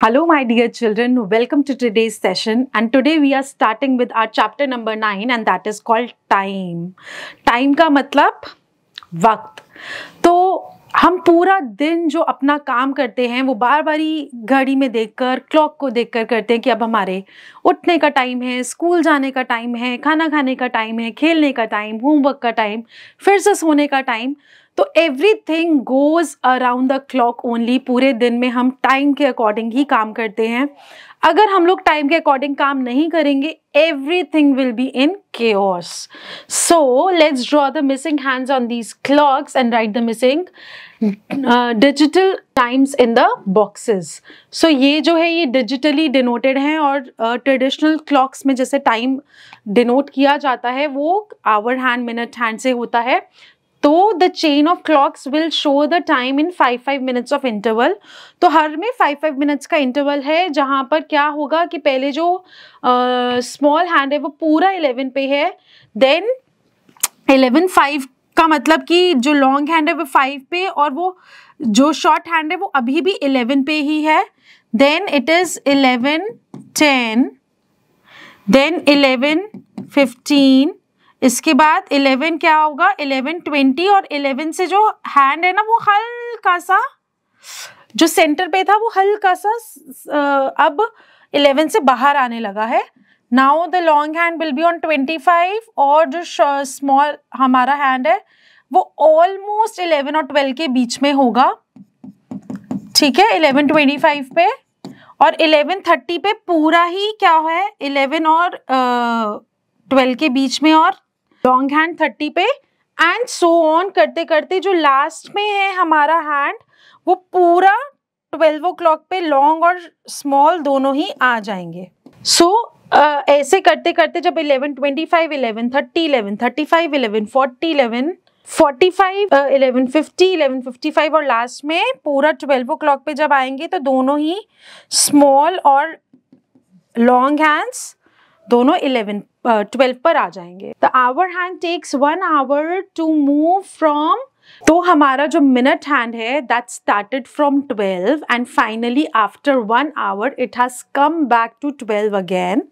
Hello, my dear children. Welcome to today's session. And today we are starting with our chapter number 9, and that is called time. Time का मतलब वक्त. तो हम पूरा दिन जो अपना काम करते हैं वो बार बारी घड़ी में देखकर, क्लॉक को देखकर करते हैं कि अब हमारे उठने का टाइम है, स्कूल जाने का टाइम है, खाना खाने का टाइम है, खेलने का टाइम, होमवर्क का टाइम, फिर से सोने का टाइम. तो everything goes around the clock only. पूरे दिन में हम टाइम के अकॉर्डिंग ही काम करते हैं. अगर हम लोग टाइम के अकॉर्डिंग काम नहीं करेंगे, everything will be in chaos. So let's draw the missing hands on these clocks and write the missing digital times in the boxes. So ये जो है ये digitally denoted है और traditional clocks में जैसे time denote किया जाता है वो hour hand, minute hand से होता है. तो the chain of clocks will show the time in 5 minutes of interval. तो हर में 5 minutes का interval है जहाँ पर क्या होगा कि पहले जो small hand है वो पूरा 11 पे है, then 11:05 का मतलब कि जो long hand है वो 5 पे और वो जो short hand है वो अभी भी 11 पे ही है. Then it is 11:10, then 11:15. इसके बाद 11 क्या होगा 11:20 और 11 से जो हैंड है ना वो हल्का सा जो सेंटर पे था वो हल्का सा अब 11 से बाहर आने लगा है. Now the long hand will be on 25 और जो स्मॉल हमारा हैंड है वो ऑलमोस्ट 11 और 12 के बीच में होगा. ठीक है, 11:25 पे और 11:30 पे पूरा ही क्या है 11 और 12 के बीच में और लॉन्ग हैंड 30 पे एंड सो ऑन करते करते जो लास्ट में है हमारा हैंड वो पूरा 12 o'clock पे लॉन्ग और स्मॉल दोनों ही आ जाएंगे. सो ऐसे करते करते जब 11:25, 11:30, 11:35, 11:40, 11:45, 11:50, 11:55 और लास्ट में पूरा 12 o'clock पे जब आएंगे तो दोनों ही स्मॉल और लॉन्ग हैंड्स दोनों 12 पर आ जाएंगे. The hour hand takes 1 hour to move from. तो हमारा जो मिनट हैंड है that started from 12 and finally after 1 hour it has come back to 12 again.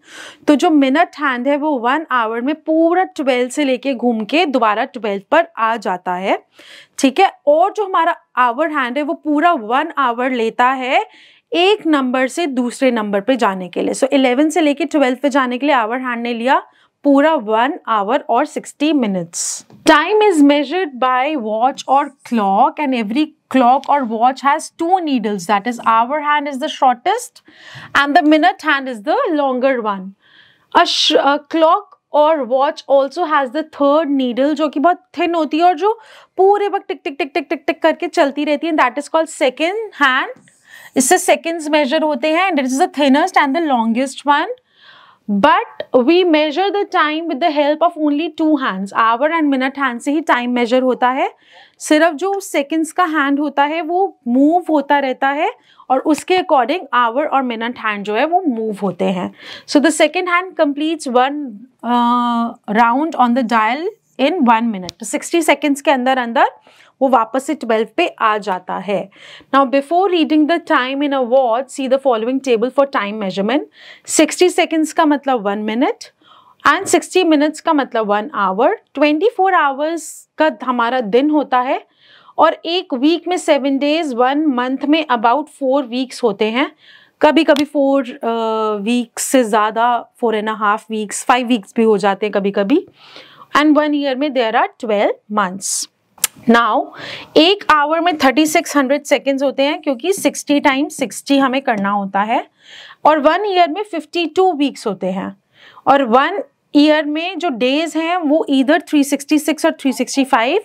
तो जो मिनट हैंड है वो 1 hour में पूरा 12 से लेके घूम के दोबारा 12 पर आ जाता है. ठीक है, और जो हमारा आवर हैंड है वो पूरा 1 hour लेता है एक नंबर से दूसरे नंबर पे जाने के लिए. सो 11 से लेके 12 पे जाने के लिए आवर हैंड ने लिया पूरा 1 hour और 60 minutes. Time is measured by watch or clock and every clock or watch has 2 needles. That is, hour hand is the shortest and the minute hand is the longer one. A clock और watch also has the third needle जो कि बहुत thin होती है और जो पूरे वक्त टिक टिक टिक टिक टिक टिक करके चलती रहती है. That is called second hand. इससे सेकेंड्स मेजर होते हैं and it is the thinnest and the longest one. But we measure the time with the help of only 2 hands. Hour and minute hand से ही time major होता है. सिर्फ जो seconds का हैंड होता है वो मूव होता रहता है और उसके अकॉर्डिंग आवर और मिनट हैंड जो है वो मूव होते हैं. So the second hand completes 1 round on the dial in 1 minute. 60 seconds के अंदर अंदर वो वापस से 12 पे आ जाता है. Now before reading the time in a watch see the following table for time measurement. 60 seconds का मतलब 1 minute एंड 60 minutes का मतलब 1 hour. 24 hours का हमारा दिन होता है और एक वीक में 7 days, 1 month में अबाउट 4 weeks होते हैं. कभी कभी 4 weeks से ज़्यादा 4.5 weeks, 5 weeks भी हो जाते हैं कभी कभी. एंड 1 year में देयर आर 12 months. नाउ एक आवर में 3600 seconds होते हैं क्योंकि 60 times 60 हमें करना होता है और 1 year में 52 weeks होते हैं और 1 year में जो डेज हैं वो इधर 366 और 365,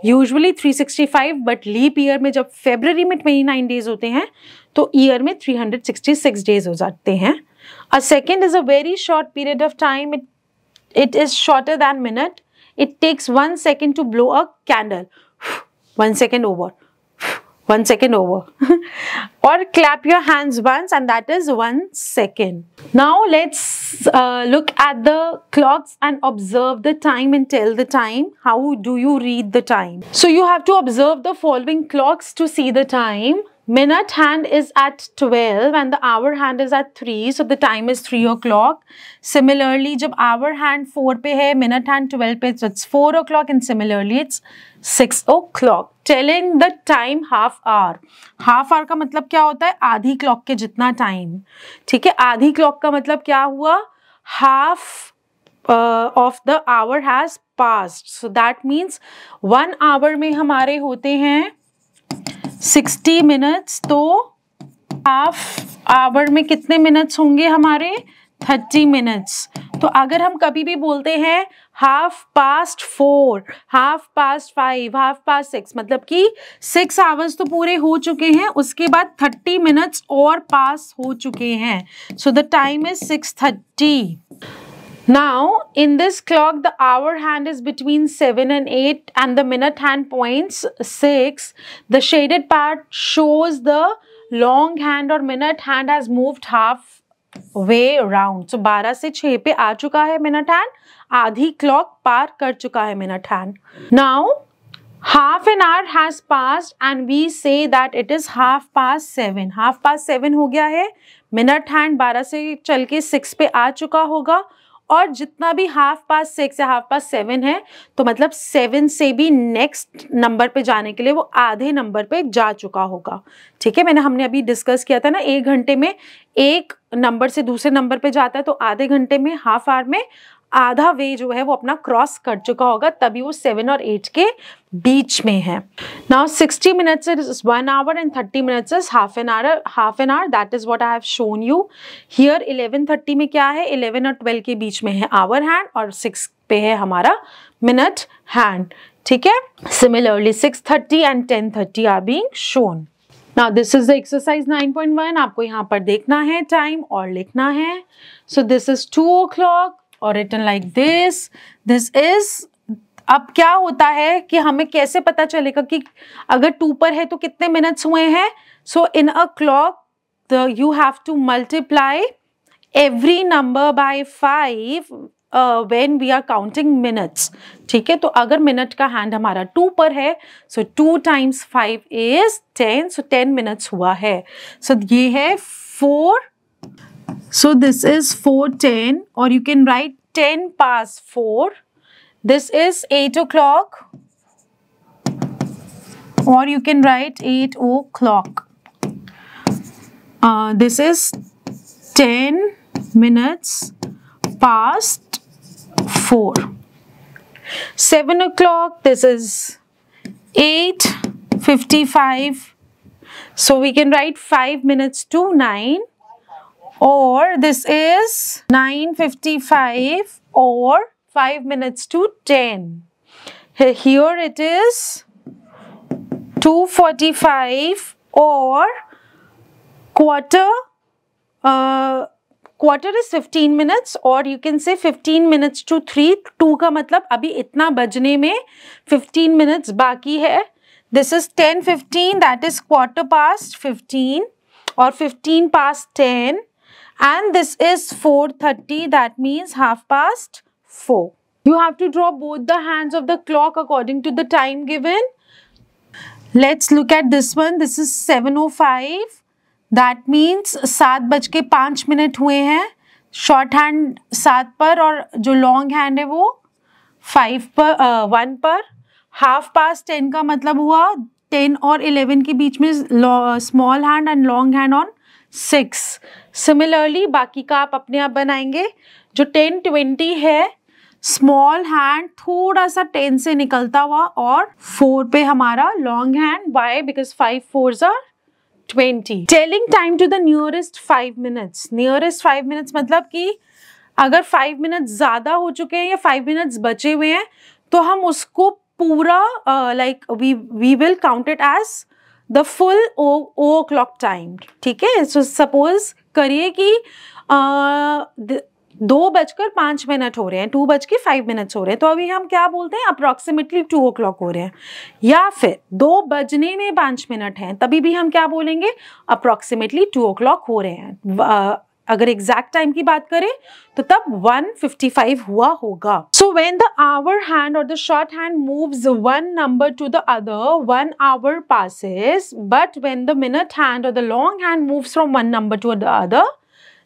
यूजुअली 365 बट लीप ईयर में जब फरवरी में 29 days होते हैं तो ईयर में 366 days हो जाते हैं. A second is a very short period of time. It is shorter than minute. It takes 1 second to blow a candle. 1 second over. 1 second over. Or clap your hands once and that is 1 second. Now let's look at the clocks and observe the time and tell the time. How do you read the time? So you have to observe the following clocks to see the time. minute hand is at 12 and the hour hand is at 3, so the time is 3 o'clock. Similarly, जब hour hand 4 पे है, minute hand 12 पे, so it's 4 o'clock, and similarly it's 6 o'clock. Telling the time half hour. Half hour का मतलब क्या होता है? आधी clock के जितना time. ठीक है, आधी clock का मतलब क्या हुआ? Half of the hour has passed. So that means 1 hour में हमारे होते हैं 60 minutes, तो हाफ आवर में कितने मिनट्स होंगे हमारे? 30 मिनट्स. तो अगर हम कभी भी बोलते हैं half past 4, half past 5, half past 6, मतलब कि 6 आवर्स तो पूरे हो चुके हैं, उसके बाद 30 मिनट्स और पास हो चुके हैं. सो the time is 6:30. Now, in this clock, the hour hand is between 7 and 8 and the minute hand points 6. The shaded part shows the long hand or minute hand has moved half way around. So, 12 से 6 पे आ चुका है minute hand, आधी clock पार कर चुका है minute hand. Now, half an hour has passed and we say that it is half past 7. Half past 7 हो गया है, minute hand 12 से चल के 6 पे आ चुका होगा, और जितना भी हाफ पास 6 या हाफ पास 7 है, तो मतलब 7 से भी नेक्स्ट नंबर पे जाने के लिए वो आधे नंबर पे जा चुका होगा. ठीक है, हमने अभी डिस्कस किया था ना, 1 घंटे में एक नंबर से दूसरे नंबर पे जाता है, तो आधे घंटे में, हाफ आवर में आधा वे जो है वो अपना क्रॉस कर चुका होगा, तभी वो 7 और 8 के बीच में है. Now 60 minutes is 1 hour and 30 minutes is half an hour. That is what I have shown you here. 11:30 में क्या है? 11 और 12 के बीच में है आवर हैंड, और 6 पे है हमारा मिनट हैंड. ठीक है, similarly 6:30 and 10:30 are being shown. Now this is the exercise 9.1. आपको यहाँ पर देखना है टाइम और लिखना है. So this is 2 o'clock or written like this. This is, अब क्या होता है कि हमें कैसे पता चलेगा कि अगर 2 पर है तो कितने मिनट्स हुए हैं? So in a clock, you have to multiply every number by 5 when we are counting minutes. ठीक है, तो अगर मिनट का हैंड हमारा 2 पर है, so 2 times 5 is 10, so 10 minutes हुआ है. So ये है 4. So this is 4:10, or you can write 10 past 4. This is 8 o'clock, or you can write 8 o'clock. This is 10 minutes past 4. 7 o'clock, this is 8:55. So we can write 5 minutes to 9. Or this is 9:55 or 5 minutes to 10. Here it is 2:45 or quarter. Quarter is 15 minutes, or you can say 15 minutes to 3. 2 का मतलब अभी इतना बजने में 15 minutes बाकी है. This is 10:15, that is quarter past 15 or 15 past 10. And this is 4:30, that means half past 4. You have to draw both the hands of the clock according to the time given. Let's look at this one. This is 7:05. That means 7:05 हुए हैं. Short hand 7 पर और जो long hand है वो 1 पर. Half past 10 का मतलब हुआ 10 और 11 के बीच में small hand and long hand on 6. Similarly बाकी का आप अपने आप बनाएंगे. जो 10:20 है, स्मॉल हैंड थोड़ा सा 10 से निकलता हुआ और 4 पे हमारा long hand. Why? Because 5 4s are 20. Telling time to the nearest 5 minutes. Nearest 5 minutes मतलब कि अगर 5 मिनट्स ज़्यादा हो चुके हैं या 5 मिनट्स बचे हुए हैं, तो हम उसको पूरा like we will count it as the full o'clock time. ठीक है, सो सपोज करिए कि 2:05 हो रहे हैं, 2:05 हो रहे हैं, तो अभी हम क्या बोलते हैं? अप्रॉक्सीमेटली 2 o'clock हो रहे हैं. या फिर 2:05 हैं, तभी भी हम क्या बोलेंगे? अप्रॉक्सीमेटली 2 o'clock हो रहे हैं. अगर एग्जैक्ट टाइम की बात करें तो तब 1:55 हुआ होगा. So when the hour hand और the short hand moves one number to the other, 1 hour passes. But when the minute hand or the long hand moves from one number to the other,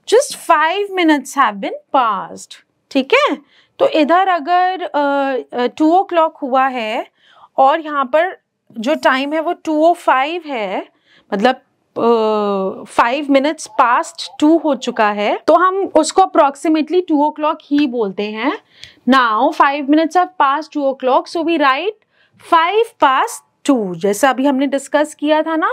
just 5 minutes have been passed. ठीक है. तो इधर अगर 2 o'clock हुआ है और यहाँ पर जो टाइम है वो 2:05 है, मतलब 5 minutes past 2 हो चुका है, तो हम उसको अप्रोक्सीमेटली 2 o'clock ही बोलते हैं. Now 5 minutes have passed 2 o'clock, so we write 5 past 2, जैसा अभी हमने डिस्कस किया था ना.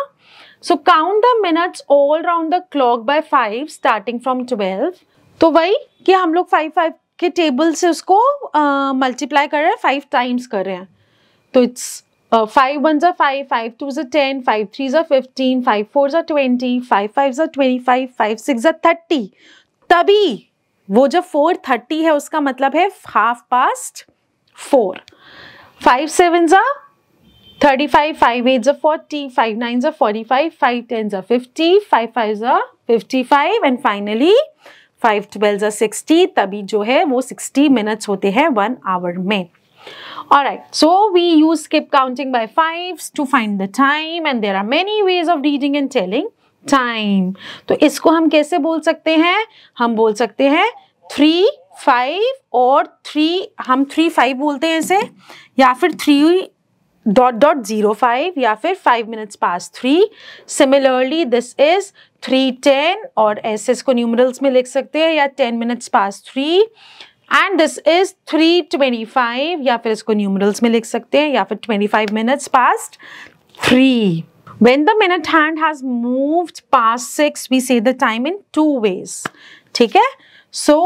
So count the minutes all round the clock by 5 starting from 12. तो वही कि हम लोग 5 के टेबल से उसको मल्टीप्लाई कर रहे हैं, 5 टाइम्स कर रहे हैं. तो it's 5 ones are 5, 5 twos are 10, 5 threes are 15, 5 fours are 20, 5 fives are 25, 5 six are 30. तभी वो जब 4:30 है उसका मतलब है 4:30. 5 sevens are 35, 5 eights are 40, 5 nines are 45, 5 tens are 50, 5 fives are 55 and finally 5 12s are 60. तभी जो है वो 60 minutes होते हैं 1 hour में. Alright, so we use skip counting by 5s to find the time and there are many ways of reading and telling time. तो इसको हम कैसे बोल सकते हैं? हम बोल सकते हैं 3, 5 और 3, हम 3, 5 बोलते हैं इसे, या फिर 3.05 या फिर 5 minutes past 3. Similarly, this is 3:10 और ऐसे इसको न्यूमरल्स में लिख सकते हैं, या 10 minutes past 3. And this is 3:25 या फिर इसको न्यूमरल्स में लिख सकते हैं, या फिर 25 minutes past 3. When the minute hand has moved past 6, we say the time in 2 ways. ठीक है. So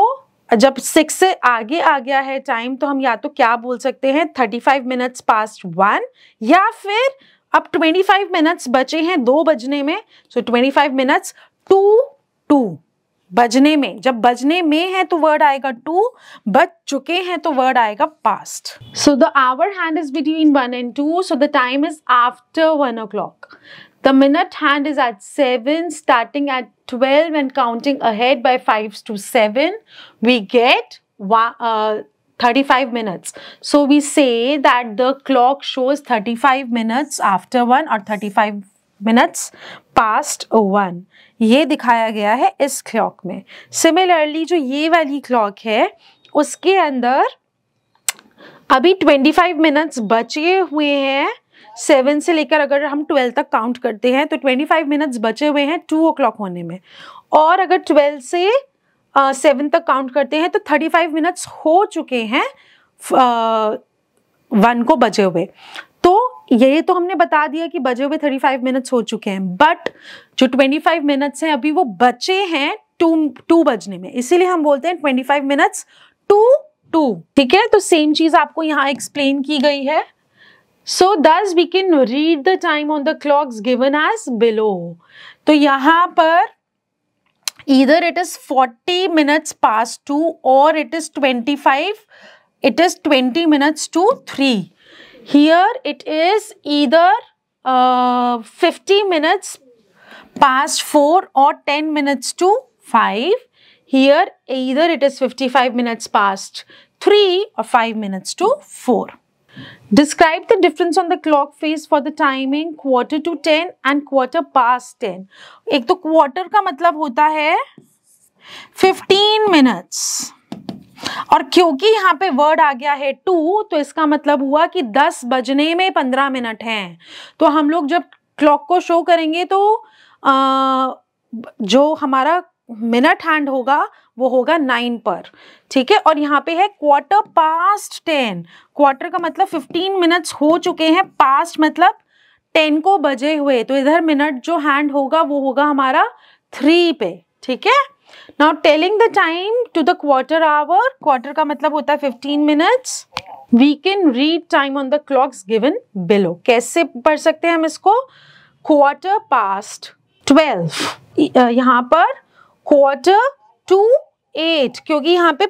जब 6 से आगे आ गया है टाइम तो हम या तो क्या बोल सकते हैं 35 minutes past 1, या फिर अब 25 minutes बचे हैं 2 बजने में. So 25 minutes to 2 बजने में. जब बजने में है तो वर्ड आएगा 2, बज चुके हैं तो वर्ड आएगा past. So the hour hand is between 1 and 2, so the time is after 1 o'clock. The minute hand is at 7, starting at 12 and counting ahead by 5 to 7. We get 35 minutes. So we say that the clock shows 35 minutes after 1 or 35 minutes past 1. ये दिखाया गया है इस clock में. Similarly जो ये वाली clock है उसके अंदर अभी 25 मिनट्स बचे हुए हैं. 7 से लेकर अगर हम 12 तक काउंट करते हैं तो 25 मिनट्स बचे हुए हैं 2 o'clock होने में, और अगर 12 से 7 तक काउंट करते हैं तो 35 मिनट्स हो चुके हैं 1 को बजे हुए. तो ये तो हमने बता दिया कि बजे हुए 35 मिनट्स हो चुके हैं, बट जो 25 मिनट्स हैं अभी वो बचे हैं 2 बजने में, इसीलिए हम बोलते हैं 25 मिनट्स to 2. ठीक है. तो सेम चीज आपको यहाँ एक्सप्लेन की गई है. सो thus we can read the time on the clocks given as below. तो यहाँ पर either it is 40 minutes past 2 or it is 20 minutes to 3. Here it is either 50 minutes past 4 or 10 minutes to 5. Here either it is 55 minutes past 3 or 5 minutes to 4. Describe the difference on the clock face for the timing quarter to 10 and quarter past 10. एक तो quarter का मतलब होता है 15 minutes, और क्योंकि यहाँ पे वर्ड आ गया है 2 तो इसका मतलब हुआ कि 10 बजने में 15 मिनट हैं. तो हम लोग जब क्लॉक को शो करेंगे तो जो हमारा मिनट हैंड होगा वो होगा 9 पर. ठीक है. और यहाँ पे है क्वार्टर पास्ट 10. क्वार्टर का मतलब 15 मिनट्स हो चुके हैं, पास्ट मतलब 10 को बजे हुए, तो इधर मिनट जो हैंड होगा वो होगा हमारा 3 पे. ठीक है. Now telling the time to the quarter hour. Quarter का मतलब होता है 15 minutes. We can read time on the clocks given below. कैसे पढ़ सकते हैं हम इसको? Quarter past 12. यहाँ पर क्वार्टर टू 8, क्योंकि यहाँ पे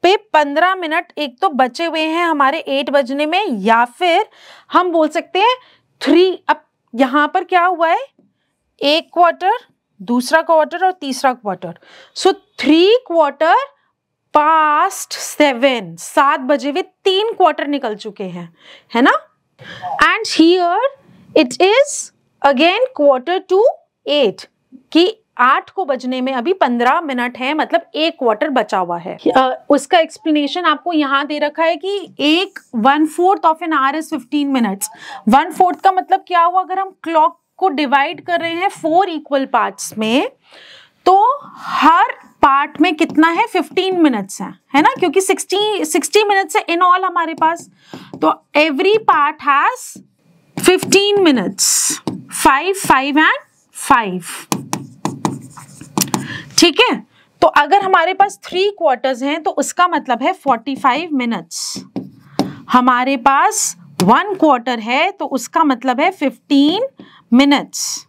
15 मिनट एक तो बचे हुए हैं हमारे 8 बजने में, या फिर हम बोल सकते हैं 3. अब यहाँ पर क्या हुआ है, एक क्वार्टर दूसरा क्वार्टर और तीसरा क्वार्टर. सो 3/4 7 बजे हुए 3 क्वार्टर निकल चुके हैं, है ना. And here it is again 7:45 कि 8 को बजने में अभी 15 मिनट है, मतलब 1 क्वार्टर बचा हुआ है. उसका एक्सप्लेनेशन आपको यहाँ दे रखा है कि 1/4 of an hour is 15 minutes. 1/4 का मतलब क्या हुआ, अगर हम क्लॉक को डिवाइड कर रहे हैं 4 इक्वल पार्ट्स में, तो हर पार्ट में कितना है, 15 मिनट्स है ना, क्योंकि 60 मिनट्स है इन ऑल हमारे पास. तो every part has 15 minutes, 5, 5 and 5. ठीक है. तो अगर हमारे पास 3 क्वार्टर्स हैं तो उसका मतलब है 45 मिनट्स. हमारे पास 1 क्वार्टर है तो उसका मतलब है 15 मिनट्स.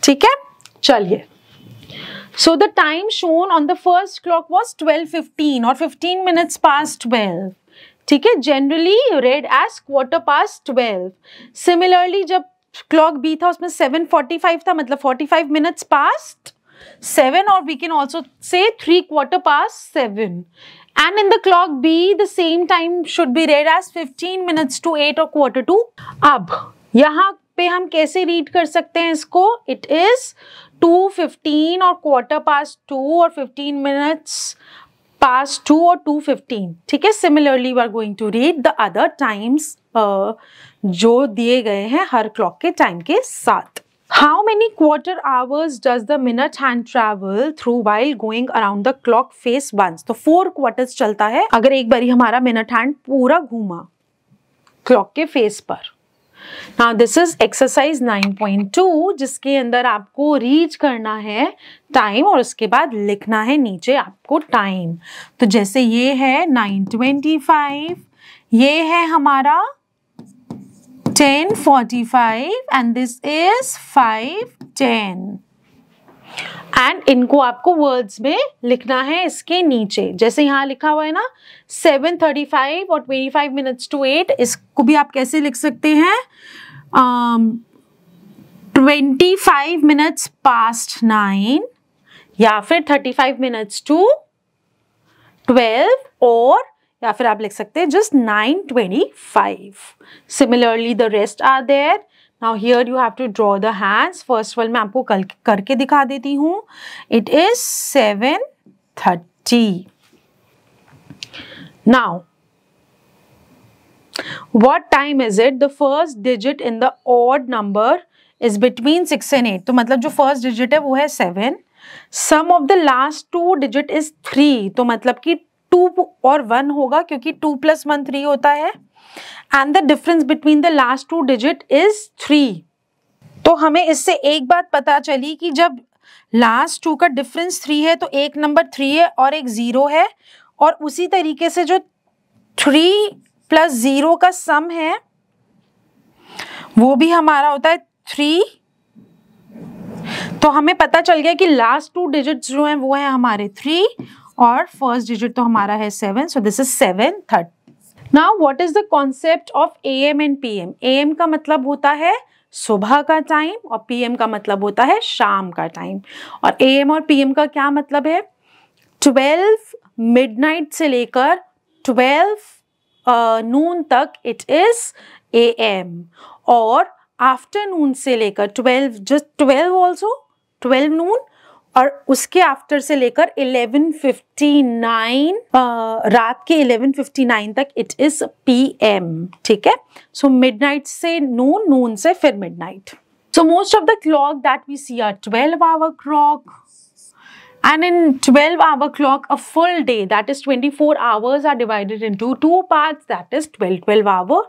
ठीक है, चलिए. सो the time shown on the first clock was 12:15 और 15 मिनट्स पास्ट 12. ठीक है, जनरली रेड एज 12:15. सिमिलरली जब क्लॉक बी था उसमें 7:45 था, मतलब 45 मिनट्स पास्ट 7, और we can also say 7:75. And in the clock B, the same time should be read as 15 minutes to 8 or 7:45. अब यहाँ पे हम कैसे रीड कर सकते हैं इसको, इट इज 2:15 और 2:15 और 15 minutes past 2 और 2:15. ठीक है. Similarly we are going to read the other times जो दिए गए हैं हर क्लॉक के टाइम के साथ. How many quarter hours does the minute hand travel through while going around the clock face once? तो 4 quarters चलता है अगर एक बारी हमारा मिनट हैंड पूरा घूमा क्लॉक के फेस पर. Now this is exercise 9.2 जिसके अंदर आपको रीच करना है टाइम और उसके बाद लिखना है नीचे आपको टाइम. तो जैसे ये है 9:25, ये है हमारा 10:45 and this is 5:10. एंड इनको आपको वर्ड्स में लिखना है इसके नीचे. जैसे यहाँ लिखा हुआ है ना 7:35 और 25 minutes to 8, इसको भी आप कैसे लिख सकते हैं, 25 minutes past 9 या फिर 35 minutes to 12, और या फिर आप लिख सकते हैं just 9:25. Similarly the rest are there. Now here you have to draw the hands. First वाले मैं आपको करके दिखा देती हूँ. It is 7:30. Now what time is it? The first digit in the odd number is between 6 and 8. तो मतलब जो फर्स्ट डिजिट है वो है 7. Sum of the last 2 digit is 3. तो मतलब कि 2 और 1 होगा क्योंकि 2 + 1 3 होता है. And the difference between the last 2 digit is 3. तो हमें इससे एक बात पता चली कि जब लास्ट 2 का डिफरेंस 3 है तो एक नंबर 3 है और एक 0 है, और उसी तरीके से जो 3 + 0 का सम है वो भी हमारा होता है 3. तो हमें पता चल गया कि लास्ट 2 डिजिट्स जो हैं वो हैं हमारे 3 और फर्स्ट डिजिट तो हमारा है 7. सो this is 7:30. Now what is the concept of AM and PM? AM का मतलब होता है सुबह का टाइम और PM का मतलब होता है शाम का टाइम. और AM और PM का क्या मतलब है? 12 मिडनाइट से लेकर 12 नून तक इट इज AM, और आफ्टरनून से लेकर 12 जस्ट 12 ऑल्सो 12 नून, और उसके आफ्टर से लेकर 11:59 रात के 11:59 तक इट इज PM. ठीक है. सो मिडनाइट से नून, नून से फिर midnight. So most of the clock that we see are 12-hour clock, and in 12-hour clock a full day that is 24 hours are divided into 2 parts, that is 12 hour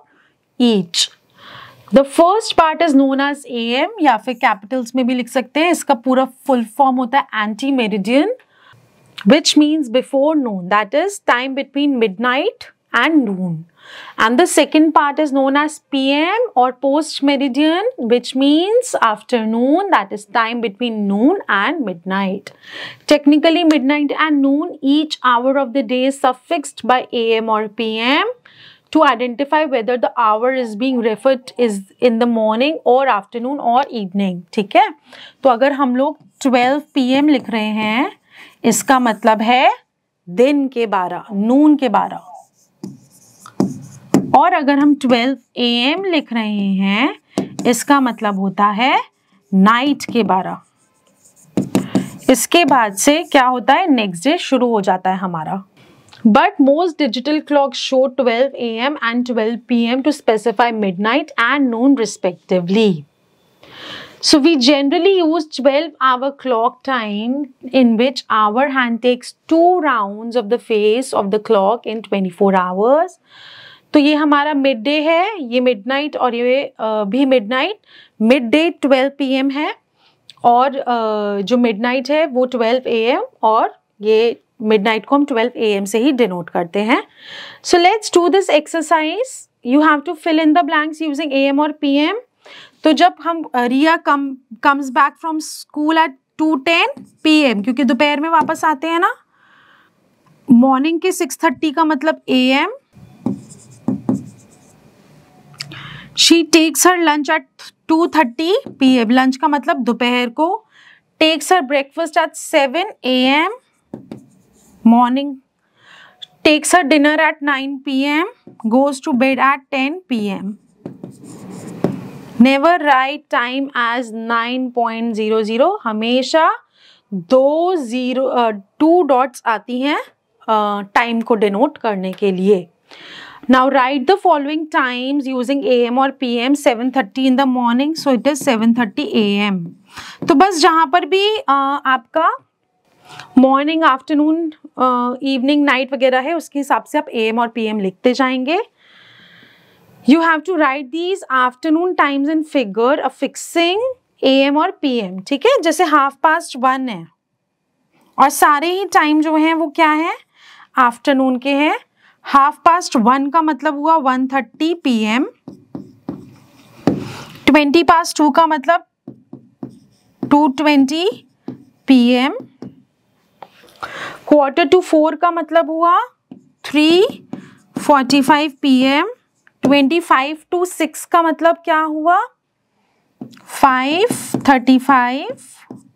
each. The first part is known as AM, या फिर Capitals में भी लिख सकते हैं. इसका पूरा full form होता है anti meridian, which means before noon, that is time between midnight and noon. And the second part is known as PM or post meridian, which means afternoon, that is time between noon and midnight. Technically midnight and noon, each hour of the day is suffixed by AM or PM to identify whether the hour is being referred is in the morning or afternoon or evening. ठीक है, तो अगर हम लोग 12 PM लिख रहे हैं, इसका मतलब है दिन के 12, नून के 12, और अगर हम 12 AM लिख रहे हैं, इसका मतलब होता है नाइट के 12। इसके बाद से क्या होता है, नेक्स्ट डे शुरू हो जाता है हमारा। But most digital clocks show 12 AM and 12 PM to specify midnight and noon respectively. So we generally use 12-hour clock time in which our hand takes 2 rounds of the face of the clock in 24 hours. तो ये हमारा mid day है, ये midnight और ये भी midnight. Mid day 12 PM है और जो मिडनाइट है वो 12 AM, और ये मिडनाइट को हम 12 AM से ही डिनोट करते हैं। So let's do this exercise. You have to fill in the blanks using AM और PM। तो जब हम Riya comes back from school at 2:10 PM, क्योंकि दोपहर में वापस आते हैं ना, मॉर्निंग के 6:30 का मतलब AM। She takes her lunch at 2:30 PM, lunch का मतलब दोपहर को। Takes her breakfast at 7 AM, morning। takes her dinner at 9 PM, goes to bed at 10 PM। never write time as 9.00, हमेशा 2 डॉट्स आती हैं टाइम को डिनोट करने के लिए। now write the following times using AM और PM। 7:30 in the morning, so it is 7:30 AM। तो बस जहाँ पर भी आपका मॉर्निंग, आफ्टरनून, इवनिंग, नाइट वगैरह है, उसके हिसाब से आप AM और PM लिखते जाएंगे। You have to write these afternoon times in figure affixing AM और PM। ठीक है, जैसे 1:30 है और सारे ही टाइम जो हैं वो क्या है, आफ्टरनून के हैं। 1:30 का मतलब हुआ 1:30 PM। 2:20 का मतलब 2:20 PM। 3:45 का मतलब हुआ 3:45 PM। 25 to 6 का मतलब क्या हुआ, 5:35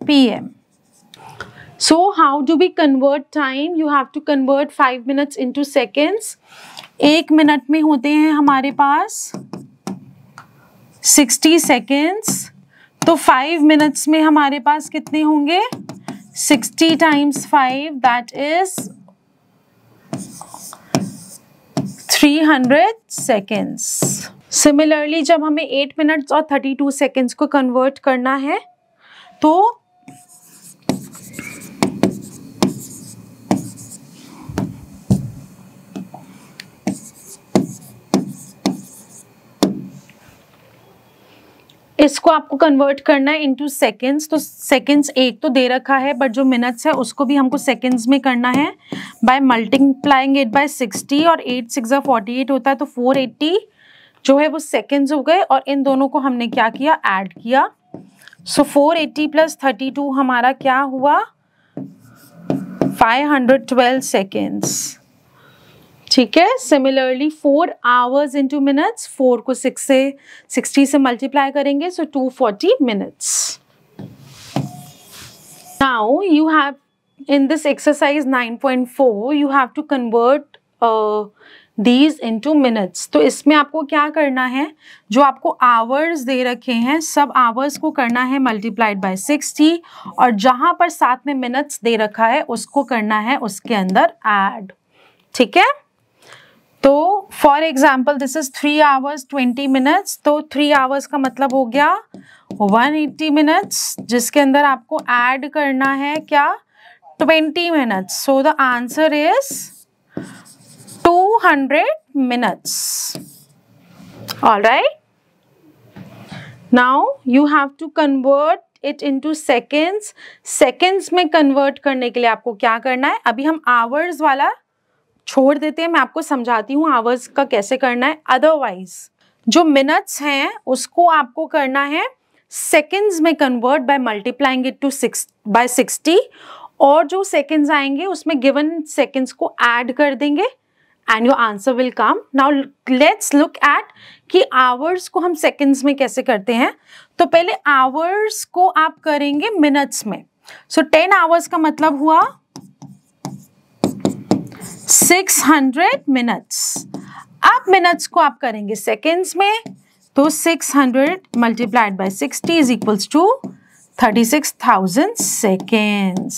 PM। So how do we convert time? You have to convert 5 minutes into seconds। 1 minute में होते हैं हमारे पास 60 seconds, तो 5 minutes में हमारे पास कितने होंगे, 60 times 5, that is 300 seconds। Similarly, जब हमें 8 minutes और 32 seconds को convert करना है, तो इसको आपको कन्वर्ट करना है इनटू सेकेंड्स। तो सेकेंड्स एक तो दे रखा है, बट जो मिनट्स है उसको भी हमको सेकेंड्स में करना है बाय मल्टीप्लाइंग इट बाय 60, और 8 6 48 होता है, तो 480 जो है वो सेकेंड्स हो गए, और इन दोनों को हमने क्या किया, ऐड किया। सो 480 + 32 हमारा क्या हुआ, 512 सेकेंड्स। ठीक है, सिमिलरली 4 hours into minutes, 4 को 60 से मल्टीप्लाई करेंगे, so 240 minutes। Now you have in this exercise 9.4 you have to convert these into minutes. तो इसमें आपको क्या करना है, जो आपको आवर्स दे रखे हैं सब आवर्स को करना है मल्टीप्लाइड बाय 60, और जहां पर साथ में मिनट्स दे रखा है उसको करना है उसके अंदर ऐड। ठीक है, तो for example this is 3 hours 20 minutes, तो 3 hours का मतलब हो गया 180 minutes, जिसके अंदर आपको ऐड करना है क्या, 20 minutes। So the answer is 200 minutes। Alright, now you have to convert it into seconds। seconds में convert करने के लिए आपको क्या करना है, अभी हम hours वाला छोड़ देते हैं, मैं आपको समझाती हूँ आवर्स का कैसे करना है। अदरवाइज जो मिनट्स हैं उसको आपको करना है सेकेंड्स में convert by multiplying it to 60, और जो सेकेंड्स आएंगे उसमें गिवन सेकेंड्स को ऐड कर देंगे, and your answer will come. Now let's look at कि hours को हम seconds में कैसे करते हैं. तो पहले hours को आप करेंगे minutes में. So 10 hours का मतलब हुआ 600 minutes. अब minutes को आप करेंगे seconds में, तो 600 multiplied by 60 is equals to 36,000 seconds.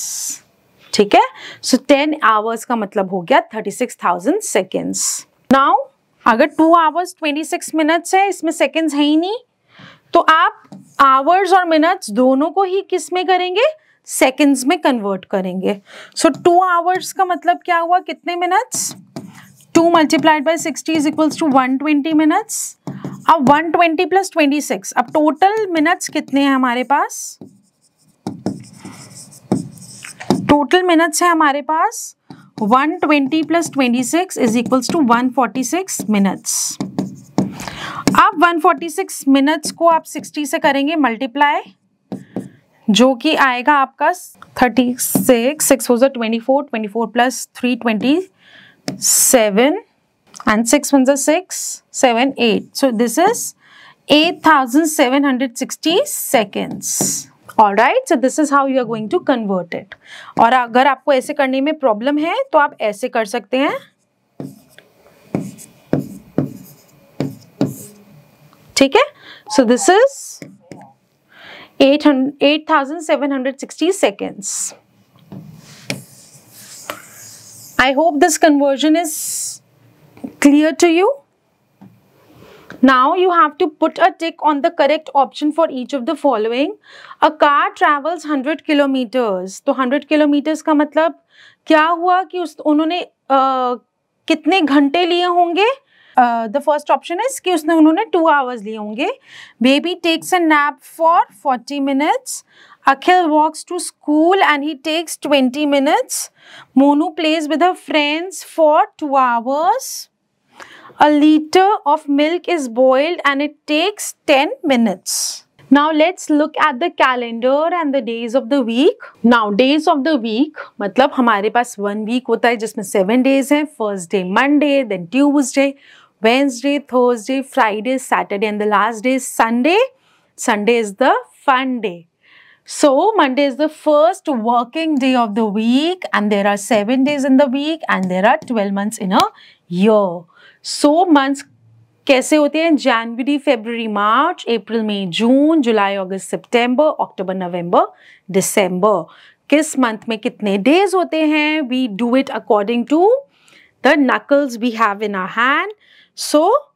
ठीक है. सो 10 hours का मतलब हो गया 36,000 seconds. Now अगर 2 hours 26 minutes है, इसमें seconds है ही नहीं, तो आप hours और minutes दोनों को ही किस में करेंगे, seconds में convert करेंगे. So 2 hours का मतलब क्या हुआ, कितने minutes, 2 multiplied by 60 is equals to 120 minutes. अब 120 plus 26, अब total minutes कितने हैं हमारे पास, टोटल मिनट्स है हमारे पास 120 plus 26 is equals to 146 minutes. अब 146 मिनट्स को आप 60 से करेंगे मल्टीप्लाई, जो कि आएगा आपका 36, 6 हो जाए 24, 24 plus 3 27 and 6 1 6 7 8. So this is 8,760 seconds. Alright, so this is how you are going to convert it. और अगर आपको ऐसे करने में प्रॉब्लम है तो आप ऐसे कर सकते हैं. ठीक है. So this is 8,760 seconds. I hope this conversion is clear to you. Now you have to put a tick on the correct option for each of the following. A car travels 100 kilometers. तो 100 kilometers का मतलब क्या हुआ कि उन्होंने कितने घंटे लिए होंगे. The first option is कि उन्होंने 2 hours लिए होंगे. Baby takes a nap for 40 minutes. Akhil walks to school and he takes 20 minutes. Monu plays with her friends for 2 hours. A liter of milk is boiled and it takes 10 minutes. Now let's look at the calendar and the days of the week. Now days of the week मतलब हमारे पास 1 week होता है जिसमें 7 days हैं. First day Monday, then Tuesday, Wednesday, Thursday, Friday, Saturday and the last day is Sunday. Sunday is the fun day. So Monday is the first working day of the week and there are 7 days in the week and there are 12 months in a year. So months कैसे होते हैं, जनवरी, फरवरी, मार्च, अप्रैल, मई, जून, जुलाई, अगस्त, सितंबर, अक्टूबर, नवंबर, दिसंबर. किस month में कितने days होते हैं, we do it according to the knuckles we have in our hand. So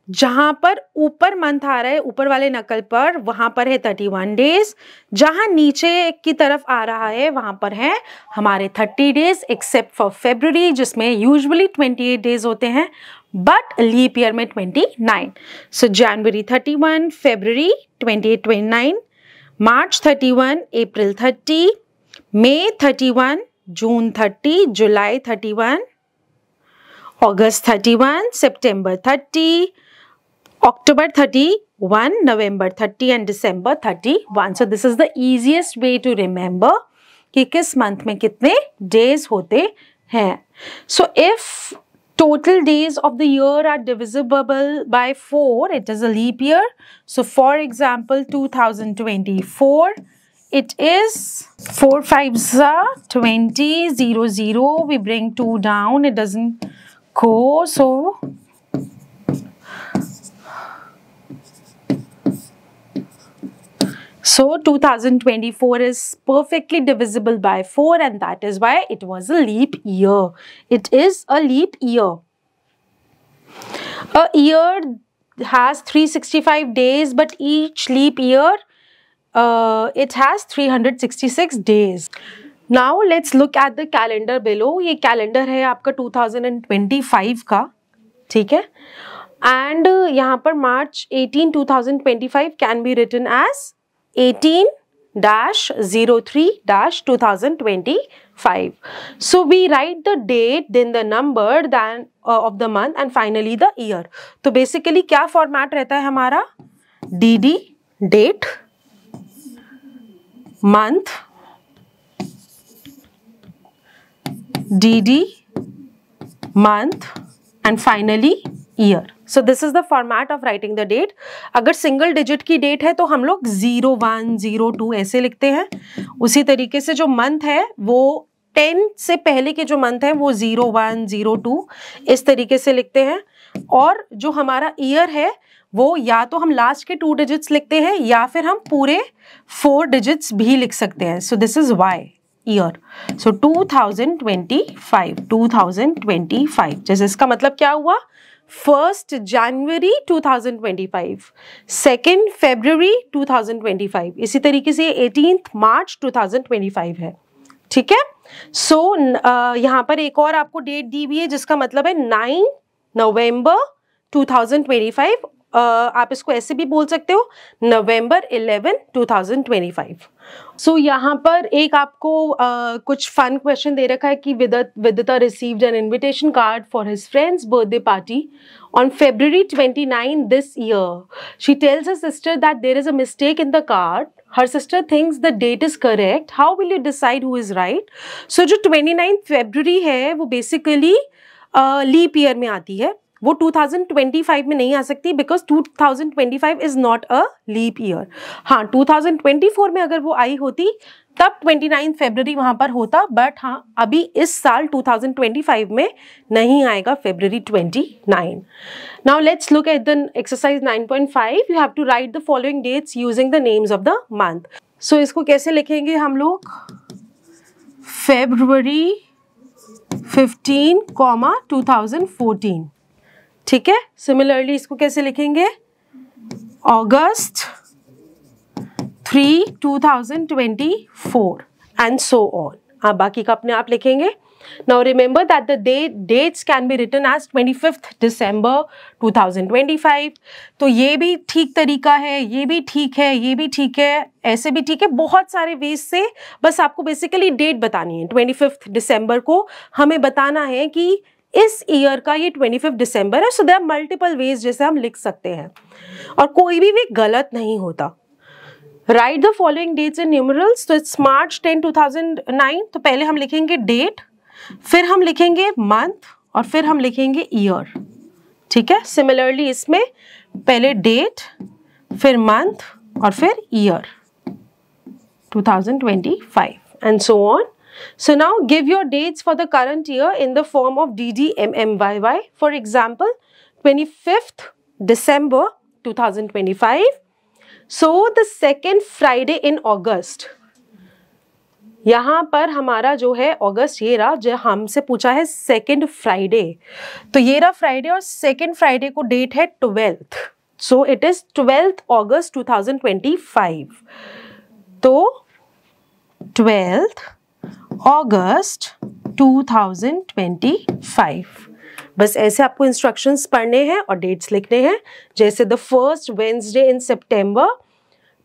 जहां पर ऊपर मंथ आ रहा है, ऊपर वाले नकल पर, वहां पर है 31 डेज. जहां नीचे की तरफ आ रहा है वहां पर है हमारे 30 डेज, एक्सेप्ट फॉर फरवरी जिसमें यूजुअली 28 डेज होते हैं बट लीप ईयर में 29. सो जनवरी 31, फरवरी 28, 29, मार्च 31, अप्रैल 30, मई 31, जून 30, जुलाई 31, अगस्त 31, सितंबर 30, October 31, November 30 and December 31. So this is the easiest way to remember कि किस month में कितने days होते हैं. So if total days of the year are divisible by 4, it is a leap year. So for example 2024, it is 4 5s are 20, 0 0. We bring 2 down, it doesn't go. So 2024 is perfectly divisible by 4 and that is why it was a leap year. It is a leap year. A year has 365 days but each leap year it has 366 days. Now let's look at the calendar below. ये calendar है आपका 2025 का, ठीक है. And यहाँ पर March 18, 2025 can be written as 18-03-2025. So we write the date, then the number, then of the month and finally the year. तो basically क्या format रहता है हमारा, DD date, month, DD month, and finally year. So this is the format of writing the date. अगर single digit की date है तो हम लोग 01, 02 ऐसे लिखते हैं. उसी तरीके से जो मंथ है वो 10 से पहले के जो मंथ है वो 01, 02 इस तरीके से लिखते हैं. और जो हमारा ईयर है वो या तो हम लास्ट के 2 डिजिट्स लिखते हैं या फिर हम पूरे 4 डिजिट्स भी लिख सकते हैं. So this is Y year. So 2025. जैसे इसका मतलब क्या हुआ, 1 जनवरी 2025, 2 फरवरी 2025, इसी तरीके से 18 मार्च 2025 है. ठीक है. सो यहाँ पर एक और आपको डेट दी हुई है जिसका मतलब है 9 नवंबर 2025. आप इसको ऐसे भी बोल सकते हो, नवंबर 11, 2025. सो यहाँ पर एक आपको कुछ फन क्वेश्चन दे रखा है कि Vidita received an invitation card for his friend's birthday party on February 29 this year. She tells her sister that there is a mistake in the card. Her sister thinks the date is correct. How will you decide who is right? So जो 29 February है वो basically leap year में आती है. वो 2025 में नहीं आ सकती because 2025 is not a leap year. हाँ, 2024 में अगर वो आई होती तब 29 फरवरी वहां पर होता, बट हाँ अभी इस साल 2025 में नहीं आएगा February 29. Now let's look at the exercise 9.5. You have to write the following dates using the names of the month. So इसको कैसे लिखेंगे हम लोग, February 15, 2014. ठीक है. सिमिलरली इसको कैसे लिखेंगे, August 3, 2024 एंड सो ऑन. आप बाकी का अपने आप लिखेंगे. Now remember that the dates can be written as 25 December 2025. तो ये भी ठीक तरीका है, ये भी ठीक है, ये भी ठीक है, ऐसे भी ठीक है. बहुत सारे वेज से बस आपको बेसिकली डेट बतानी है. 25 दिसंबर को हमें बताना है कि इस ईयर का ये 25 दिसंबर है. So there are multiple ways जैसे हम लिख सकते हैं और कोई भी वे गलत नहीं होता. Write the following dates in numerals. तो इट्स March 10, 2009. तो पहले हम लिखेंगे डेट, फिर हम लिखेंगे मंथ और फिर हम लिखेंगे ईयर. ठीक है. सिमिलरली इसमें पहले डेट, फिर मंथ और फिर year 2025 and so on. So now give your dates for the current year in the form of DDMMYY. For example, 25th December 2025. So the second Friday in August. यहाँ पर हमारा जो है अगस्त ये रहा, जो हमसे पूछा है सेकेंड फ्राइडे. तो ये रहा फ्राइडे और सेकेंड फ्राइडे को डेट है 12th. So it is 12th August 2025. तो 12th August 2025. बस ऐसे आपको इंस्ट्रक्शंस पढ़ने हैं और डेट्स लिखने हैं. जैसे द फर्स्ट वेंसडे इन सितंबर,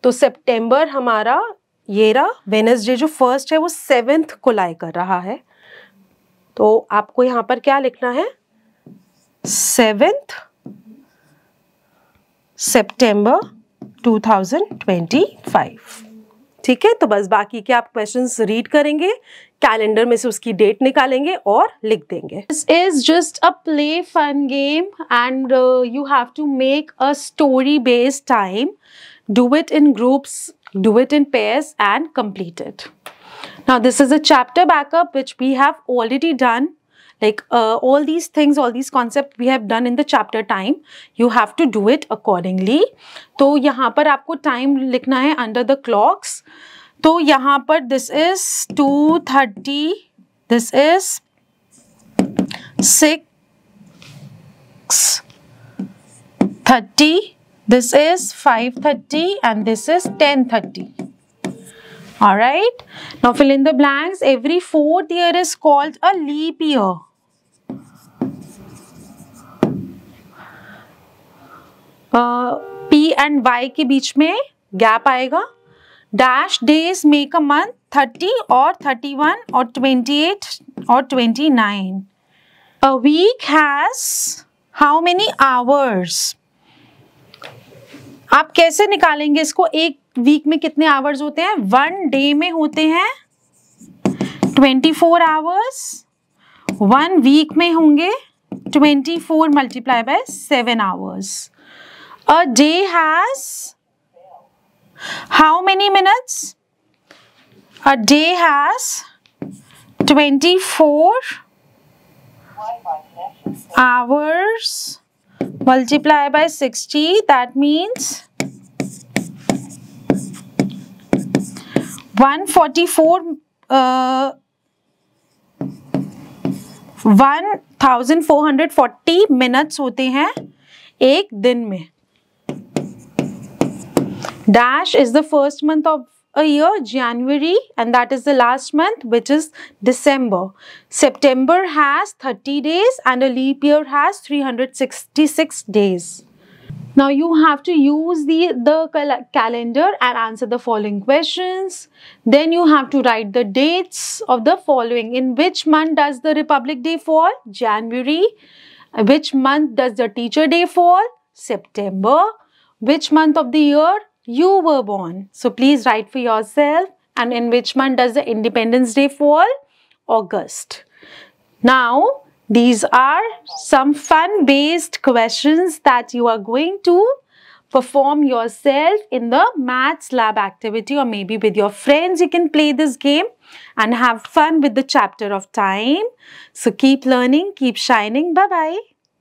तो सितंबर हमारा ये रहा. वेनसडे जो फर्स्ट है वो 7th को लाई कर रहा है. तो आपको यहाँ पर क्या लिखना है, 7th September 2025. ठीक है. तो बस बाकी के आप क्वेश्चंस रीड करेंगे, कैलेंडर में से उसकी डेट निकालेंगे और लिख देंगे. This is just a play fun game and you have to make a story based time. Do it in groups, do it in pairs and complete it. Now this is a chapter backup which we have already done, like all these things, all these concepts we have done in the chapter time. You have to do it accordingly. तो यहाँ पर आपको time लिखना है under the clocks. तो यहाँ पर this is 2:30, this is 6:30, this is 5:30 and this is 10:30. All right. Now fill in the blanks. Every 4th year is called a leap year. P and Y के बीच में gap आएगा. Dash days make a month, 30 or 31 or 28 or 29. A week has how many hours? आप कैसे निकालेंगे इसको, एक week में कितने आवर्स होते हैं? 1 डे में होते हैं 24 आवर्स, 1 वीक में होंगे 24 multiplied by 7 hours. A day has how many minutes? A day has 24 hours multiplied by 60. That means 1440 minutes होते हैं एक दिन में. Dash is the first month of a year, January, and that is the last month, which is December. September has 30 days and a leap year has 366 days. Now you have to use the calendar and answer the following questions. Then you have to write the dates of the following. In which month does the Republic Day fall? January. Which month does the Teacher Day fall? September. Which month of the year you were born? So please write for yourself. And in which month does the Independence Day fall? August. Now, these are some fun-based questions that you are going to perform yourself in the maths lab activity, or maybe with your friends you can play this game and have fun with the chapter of time. So keep learning, keep shining. Bye-bye.